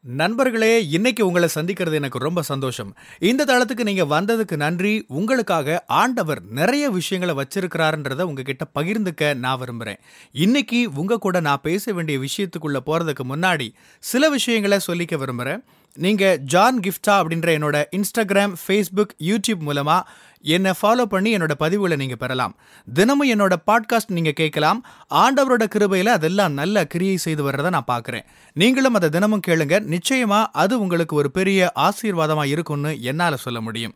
நண்பர்களே, இன்னைக்கு உங்கள சந்திக்கிறது எனக்கு ரொம்ப சந்தோஷம். இந்த தளத்துக்கு நீங்க வந்ததுக்கு நன்றி. உங்களுக்காக ஆண்டவர் நெறைய விஷயங்கள வச்சிருக்கிறாருன்றத உங்ககிட்ட பகிர்ந்துக்க நான் விரும்புறேன். இன்னைக்கு உங்க கூட நான் பேச வேண்டிய விஷயத்துக்குள்ள போறதுக்கு முன்னாடி, சில விஷயங்கள சொல்லிக்க விரும்புறேன். நீங்க ஜான் கிஃப்டா அப்படின்ற என்னோட Instagram, Facebook, YouTube மூலமா என்ன ஃபாலோ பண்ணி என்னோட பதிவுகள நீங்க பெறலாம். தினமும் என்னோட பாட்காஸ்ட் நீங்க கேட்கலாம். ஆண்டவரோட கிருபையில அதெல்லாம் நல்ல கிரியை செய்து வர்றத நான் பார்க்கிறேன். நீங்களும் அத தினமும் கேளுங்க. நிச்சயமா அது உங்களுக்கு ஒரு பெரிய ஆசீர்வாதமா இருக்கும்னு என்னால சொல்ல முடியும்.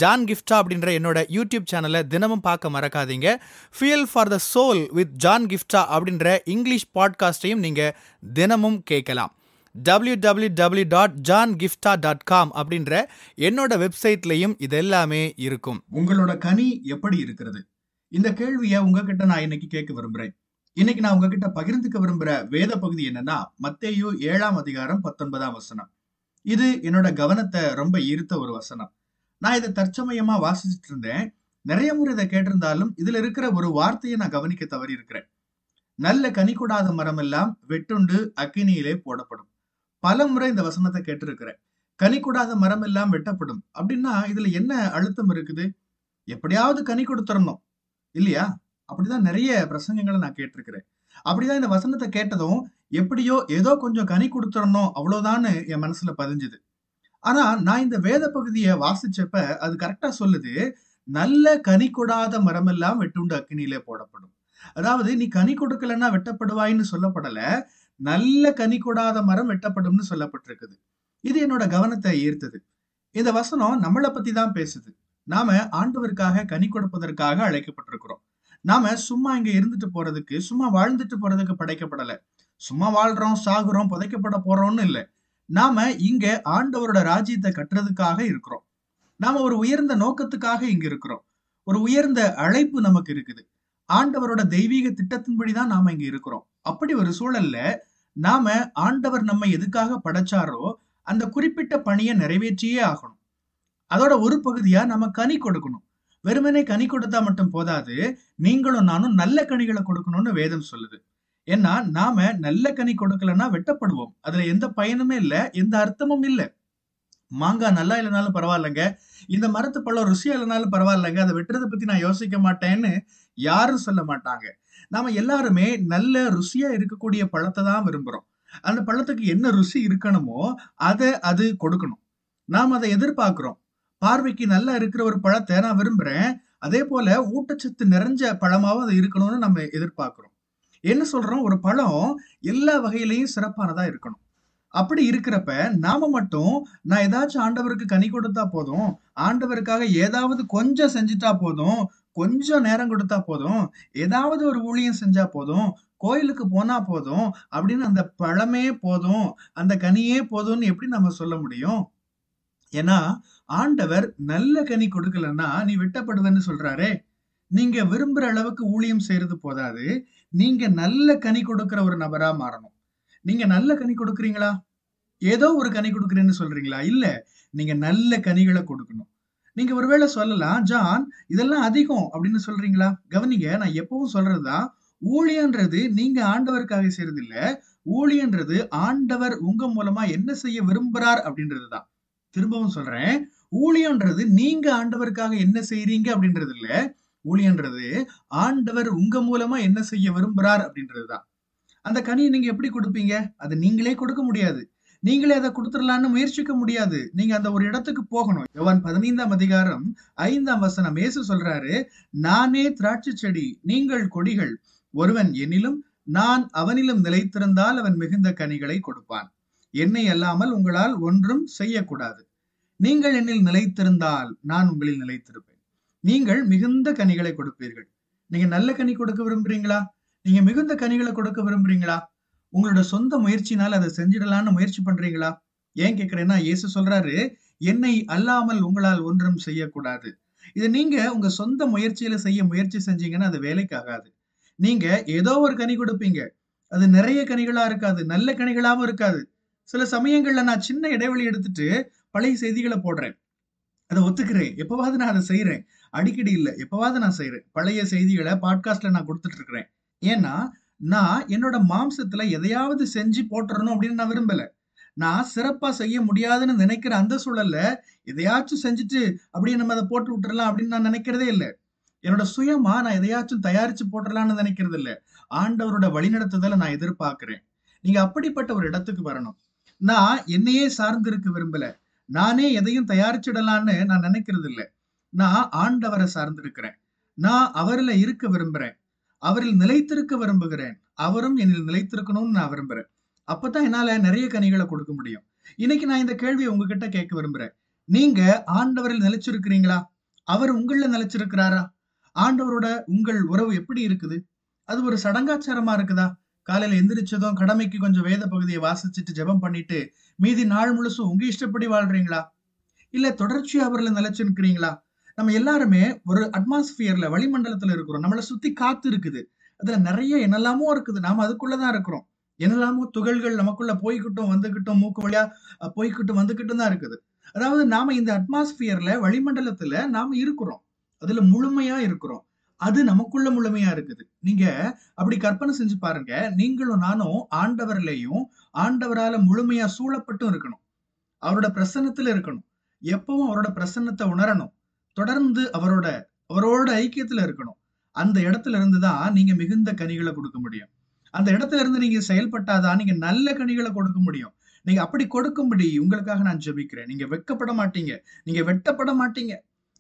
ஜான் கிஃப்டா அப்படின்ற என்னோட யூடியூப் சேனலை தினமும் பார்க்க மறக்காதீங்க. Fuel for the soul with John Gifta அப்படின்ற இங்கிலீஷ் பாட்காஸ்டையும் நீங்க தினமும் கேட்கலாம். www.johngifta.com அப்படின்ற என்னோட வெப்சைட்லயும் இதெல்லாமே இருக்கும். உங்களோட கனி எப்படி இருக்கிறது? இந்த கேள்வியை உங்ககிட்ட நான் இன்னைக்கு கேட்க விரும்புறேன். இன்னைக்கு நான் உங்ககிட்ட பகிர்ந்துக்க விரும்புற வேத பகுதி என்னன்னா மத்தேயு 7ஆம் அதிகாரம் 19ஆம் வசனம். இது என்னோட கவனத்தை ரொம்ப ஈர்த்த ஒரு வசனம். நான் இதை தற்சமயமா வாசிச்சுட்டு இருந்தேன். நிறைய முறை இதை கேட்டிருந்தாலும் இதுல இருக்கிற ஒரு வார்த்தையை நான் கவனிக்க தவறி இருக்கிறேன். நல்ல கனி கொடாத மரம் எல்லாம் வெட்டுண்டு அக்கினியிலே போடப்படும். பல முறை இந்த வசனத்தை கேட்டிருக்கிறேன். கனி கொடாத மரம் எல்லாம் வெட்டப்படும் அப்படின்னா இதுல என்ன அழுத்தம் இருக்குது? எப்படியாவது கனி கொடுத்துடணும் இல்லையா? அப்படிதான் நிறைய பிரசங்கங்களை நான் கேட்டிருக்கிறேன். அப்படிதான் இந்த வசனத்தை கேட்டதும் எப்படியோ ஏதோ கொஞ்சம் கனி கொடுத்துடணும் அவ்வளவுதான்னு என் மனசுல பதிஞ்சுது. ஆனா நான் இந்த வேத பகுதியை வாசிச்சப்ப அது கரெக்டா சொல்லுது, நல்ல கனி கொடாத மரமெல்லாம் வெட்டுண்டு அக்கினியிலே போடப்படும். அதாவது நீ கனி கொடுக்கலன்னா வெட்டப்படுவாய்ன்னு சொல்லப்படல, நல்ல கனி கொடாத மரம் வெட்டப்படும்னு சொல்லப்பட்டிருக்குது. இது என்னோட கவனத்தை ஈர்த்தது. இந்த வசனம் நம்மளை பத்தி தான் பேசுது. நாம ஆண்டவருக்காக கனி கொடுப்பதற்காக அழைக்கப்பட்டிருக்கிறோம். நாம சும்மா இங்க இருந்துட்டு போறதுக்கு, சும்மா வாழ்ந்துட்டு போறதுக்கு படைக்கப்படல. சும்மா வாழ்றோம், சாகுறோம், புதைக்கப்பட போறோம்னு இல்ல. நாம இங்க ஆண்டவரோட ராஜ்யத்தை கட்டுறதுக்காக இருக்கிறோம். நாம ஒரு உயர்ந்த நோக்கத்துக்காக இங்க இருக்கிறோம். ஒரு உயர்ந்த அழைப்பு நமக்கு இருக்குது. ஆண்டவரோட தெய்வீக திட்டத்தின்படிதான் நாம இங்க இருக்கிறோம். அப்படி ஒரு சூழல்ல நாம ஆண்டவர் நம்மை எதுக்காக படைச்சாரோ அந்த குறிப்பிட்ட பணியை நிறைவேற்றியே ஆகணும். அதோட ஒரு பகுதியா நம்ம கனி கொடுக்கணும். வெறுமனே கனி கொடுத்தா மட்டும் போதாது, நீங்களும் நானும் நல்ல கனிகளை கொடுக்கணும்னு வேதம் சொல்லுது. ஏன்னா நாம நல்ல கனி கொடுக்கலன்னா வெட்டப்படுவோம். அதுல எந்த பயனுமே இல்ல, எந்த அர்த்தமும் இல்ல. மாங்காய் நல்லா இல்லைனாலும் பரவாயில்லைங்க, இந்த மரத்து பழம் ருசியா இல்லைனாலும் பரவாயில்லைங்க, அதை வெட்டுறதை பத்தி நான் யோசிக்க மாட்டேன்னு யாரும் சொல்ல மாட்டாங்க. நாம எல்லாருமே நல்ல ருசியா இருக்கக்கூடிய பழத்தை தான் விரும்புறோம். அந்த பழத்துக்கு என்ன ருசி இருக்கணுமோ அது கொடுக்கணும். நாம் அதை எதிர்பார்க்கிறோம். பார்வைக்கு நல்லா இருக்கிற ஒரு பழத்தை நான் விரும்புறேன். அதே போல ஊட்டச்சத்து நிறைஞ்ச பழமாவும் அது இருக்கணும்னு நம்ம எதிர்பார்க்கிறோம். என்ன சொல்றோம்? ஒரு பழம் எல்லா வகையிலையும் சிறப்பானதா இருக்கணும். அப்படி இருக்கிறப்ப நாம மட்டும் நான் ஏதாச்சும் ஆண்டவருக்கு கனி கொடுத்தா போதும், ஆண்டவருக்காக ஏதாவது கொஞ்சம் செஞ்சுட்டா போதும், கொஞ்சம் நேரம் கொடுத்தா போதும், ஏதாவது ஒரு ஊழியம் செஞ்சா போதும், கோயிலுக்கு போனா போதும் அப்படின்னு அந்த பழமே போதும், அந்த கனியே போதும்னு எப்படி நம்ம சொல்ல முடியும்? ஏன்னா ஆண்டவர் நல்ல கனி கொடுக்கலன்னா நீ வெட்டப்படுவேன்னு சொல்றாரே. நீங்க விரும்புற அளவுக்கு ஊழியம் செய்யறது போதாது, நீங்க நல்ல கனி கொடுக்கிற ஒரு நபரா மாறணும். நீங்க நல்ல கனி கொடுக்குறீங்களா? ஏதோ ஒரு கனி கொடுக்குறேன்னு சொல்றீங்களா? இல்ல. நீங்க நல்ல கனிகள கொடுக்கணும். நீங்க ஒருவேளை சொல்லலாம், "ஜான், இதெல்லாம் அதிகம்" அப்படின்னு சொல்றீங்களா? கவனிங்க, நான் எப்பவும் சொல்றதுதான், ஊழியன்றது நீங்க ஆண்டவருக்காக செய்றது இல்ல. ஊழியன்றது ஆண்டவர் உங்க மூலமா என்ன செய்ய விரும்புறார் அப்படின்றது தான். திரும்பவும் சொல்றேன். ஊழியன்றது நீங்க ஆண்டவருக்காக என்ன செய்றீங்க அப்படின்றது இல்ல. ஊழியன்றது ஆண்டவர் உங்க மூலமா என்ன செய்ய விரும்புறார் அப்படின்றது தான். அந்த கனிய நீங்க எப்படி குடுப்பீங்க? அது நீங்களே கொடுக்க முடியாது. நீங்களே அத குடுத்துறலாம்ன்னு முயற்சிக்க முடியாது. நீங்க அந்த ஒரு இடத்துக்கு போகணும். யோவான் 15ஆம் அதிகாரம் 5ஆம் வசனம் இயேசு சொல்றாரு, "நானே திராட்சை செடி, நீங்கள் கொடிகள். ஒருவன் என்னிலும், நான் அவனிலும் நிலைத்திருந்தால் அவன் மிகுந்த கனிகளை கொடுப்பான். என்னை அல்லாமல் உங்களால் ஒன்றும் செய்யக்கூடாது. நீங்கள் என்னில் நிலைத்திருந்தால் நான் உங்களில் நிலைத்திருப்பேன். நீங்கள் மிகுந்த கனிகளை கொடுப்பீர்கள்." நீங்க நல்ல கனி கொடுக்க விரும்புறீங்களா? நீங்க மிகுந்த கனிகளை கொடுக்க விரும்புறீங்களா? உங்களோட சொந்த முயற்சினால அதை செஞ்சிடலாம்னு முயற்சி பண்றீங்களா? ஏன் கேட்கிறேன்னா, இயேசு சொல்றாரு, "என்னை அல்லாமல் உங்களால் ஒன்றும் செய்யக்கூடாது." இத நீங்க உங்க சொந்த முயற்சியில செய்ய முயற்சி செஞ்சீங்கன்னா அது வேலைக்கு ஆகாது. நீங்க ஏதோ ஒரு கனி கொடுப்பீங்க. அது நிறைய கனிகளா இருக்காது. நல்ல கனிகளாவும் இருக்காது. சில சமயங்கள்ல நான் சின்ன இடைவெளி எடுத்துட்டு பழைய செய்திகள போடுறேன். அத ஒத்துக்கிறேன். எப்பவாவது நான் அத செய்றேன். அடிக்கடி இல்ல. எப்பவாவது நான் செய்றேன். பழைய செய்திகள பாட்காஸ்ட்ல நான் குடுத்துட்டு இருக்கிறேன். ஏன்னா, நான் என்னோட மாம்சத்துல எதையாவது செஞ்சு போட்டுறணும் அப்படின்னு நான் விரும்பல. நான் சிறப்பா செய்ய முடியாதுன்னு நினைக்கிற அந்த சூழல்ல எதையாச்சும் செஞ்சுட்டு அப்படியே நம்ம அதை போட்டு விட்டுறலாம் அப்படின்னு நான் நினைக்கிறதே இல்லை. என்னோட சுயமா நான் எதையாச்சும் தயாரிச்சு போட்டுடலாம்னு நினைக்கிறது இல்ல. ஆண்டவரோட வழிநடத்துதலை நான் எதிர்பார்க்கிறேன். நீங்க அப்படிப்பட்ட ஒரு இடத்துக்கு வரணும். நான் என்னையே சார்ந்து இருக்க விரும்பல. நானே எதையும் தயாரிச்சிடலான்னு நான் நினைக்கிறது இல்ல. நான் ஆண்டவரை சார்ந்திருக்கிறேன். நான் அவர்ல இருக்க விரும்புறேன். அவரில் நிலைத்திருக்க விரும்புகிறேன். அவரும் என்னில் நிலைத்திருக்கணும்னு நான் விரும்புறேன். அப்பதான் என்னால நிறைய கனிகளை கொடுக்க முடியும். இன்னைக்கு நான் இந்த கேள்வியை உங்ககிட்ட கேட்க விரும்புறேன். நீங்க ஆண்டவரில் நிலைச்சிருக்கிறீங்களா? அவர் உங்கள நிலைச்சிருக்கிறாரா? ஆண்டவரோட உங்கள் உறவு எப்படி இருக்குது? அது ஒரு சடங்காச்சாரமா இருக்குதா? காலையில எந்திரிச்சதும் கடமைக்கு கொஞ்சம் வேத பகுதியை வாசிச்சுட்டு ஜெபம் பண்ணிட்டு மீதி நாள் முழுசும் உங்க இஷ்டப்படி வாழ்றீங்களா? இல்ல தொடர்ச்சியா அவர்ல நிலைச்சு நிக்கிறீங்களா? நம்ம எல்லாருமே ஒரு அட்மாஸ்பியர்ல வளிமண்டலத்துல இருக்கிறோம். நம்மள சுத்தி காத்து இருக்குது. அதுல நிறைய என்னெல்லாமோ இருக்குது. நாம அதுக்குள்ளதான் இருக்கிறோம். என்னெல்லாமோ துகள்கள் நமக்குள்ள போய்கிட்டும் வந்துகிட்டும் மூக்கு வழியா போய்கிட்டும் வந்துகிட்டும் தான் இருக்குது. அதாவது நாம இந்த அட்மாஸ்பியர்ல வளிமண்டலத்துல நாம இருக்கிறோம். அதுல முழுமையா இருக்கிறோம். அது நமக்குள்ள முழுமையா இருக்குது. நீங்க அப்படி கற்பனை செஞ்சு பாருங்க. நீங்களும் நானும் ஆண்டவர்லயும் ஆண்டவரால முழுமையா சூழப்பட்டும் இருக்கணும். அவரோட பிரசன்னத்துல இருக்கணும். எப்பவும் அவரோட பிரசன்னத்தை உணரணும். தொடர்ந்து அவரோட ஐக்கியத்துல இருக்கணும். அந்த இடத்துல இருந்து தான் நீங்க மிகுந்த கனிகளை கொடுக்க முடியும். அந்த இடத்துல இருந்து நீங்க செயல்பட்டாதான் நீங்க நல்ல கனிகளை கொடுக்க முடியும். நீங்க அப்படி கொடுக்கும்படி உங்களுக்காக நான் ஜெபிக்கிறேன். நீங்க வெட்கப்பட மாட்டீங்க. நீங்க வெட்டப்பட மாட்டீங்க.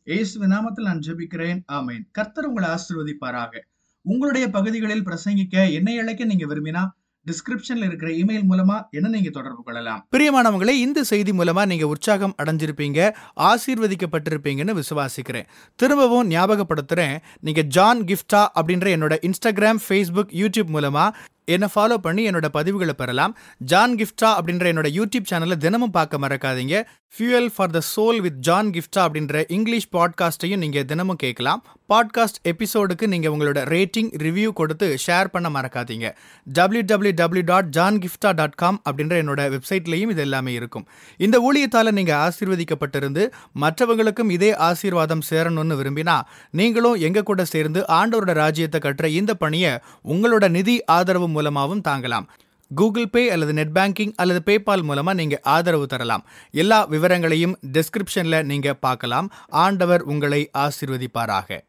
இயேசுவின் நாமத்தில் நான் ஜெபிக்கிறேன். ஆமென். கர்த்தர் உங்களை ஆசீர்வதிப்பாராக. உங்களுடைய பகுதிகளில் பிரசங்கிக்க என்னை அழைக்க நீங்க விரும்பினா டிஸ்கிரிப்ஷன்ல இருக்கிற இமெயில் மூலமா என்ன நீங்க தொடர்பு கொள்ளலாம். பிரியமானவங்களே, இந்த செய்தி மூலமா நீங்க உற்சாகம் அடைஞ்சிருப்பீங்க, ஆசீர்வதிக்கப்பட்டிருப்பீங்கன்னு விசுவாசிக்கிறேன். திரும்பவும் ஞாபகப்படுத்துறேன், நீங்க ஜான் கிஃப்டா அப்படின்ற என்னோட இன்ஸ்டாகிராம், ஃபேஸ்புக், யூடியூப் மூலமா என்னை ஃபாலோ பண்ணி என்னோட பதிவுகளை பெறலாம். ஜான் கிஃப்டா அப்படின்ற என்னோட யூடியூப் சேனலை தினமும் பார்க்க மறக்காதீங்க. Fuel for the soul with John Gifta அப்படின்ற இங்கிலீஷ் பாட்காஸ்ட்டையும் நீங்க தினமும் கேட்கலாம். பாட்காஸ்ட் எபிசோடுக்கு நீங்க உங்களோட ரேட்டிங், ரிவ்யூ கொடுத்து ஷேர் பண்ண மறக்காதீங்க. www.johngifta.com அப்படின்ற என்னோட வெப்சைட்லையும் இது எல்லாமே இருக்கும். இந்த ஊழியத்தால நீங்க ஆசீர்வதிக்கப்பட்டிருந்து மற்றவங்களுக்கும் இதே ஆசீர்வாதம் சேரணும்னு விரும்பினா நீங்களும் எங்க கூட சேர்ந்து ஆண்டவரோட ராஜ்யத்தை கட்டுற இந்த பணியை உங்களோட நிதி ஆதரவு மூலமாகவும் தாங்கலாம். கூகுள் பே அல்லது நெட் பேங்கிங் அல்லது பேபால் மூலமா நீங்க ஆதரவு தரலாம். எல்லா விவரங்களையும் டிஸ்கிரிப்ஷன்ல நீங்க பார்க்கலாம். ஆண்டவர் உங்களை ஆசீர்வதிப்பாராக.